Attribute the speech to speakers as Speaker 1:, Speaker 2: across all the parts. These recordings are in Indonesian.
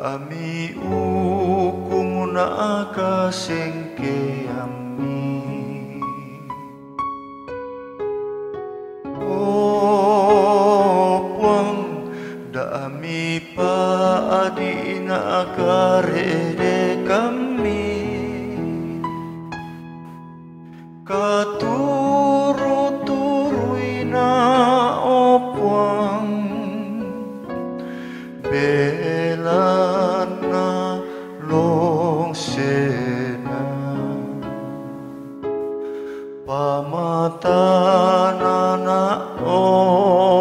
Speaker 1: Dami hukum na akasengke ami. Puang dami pa adi na akarede kami. Katuru-turui na opuang bela na longsena pamatana na opuang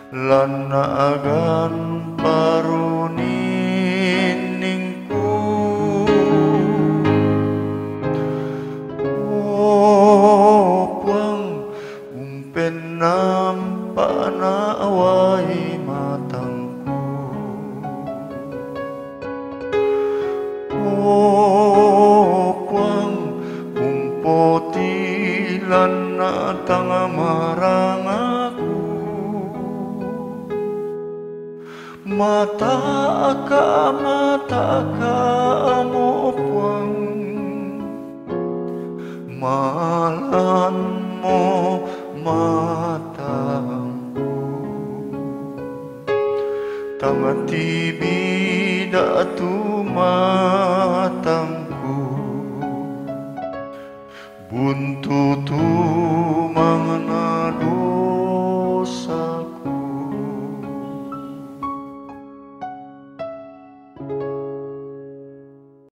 Speaker 1: lanagan paruniningku opuang umpen nampak na awai matangku. Puang umpotilan na tanga marang aku. Mata ka mo puang malan mo matangku. Tanga tibi datu matangku buntutu mangana dosaku.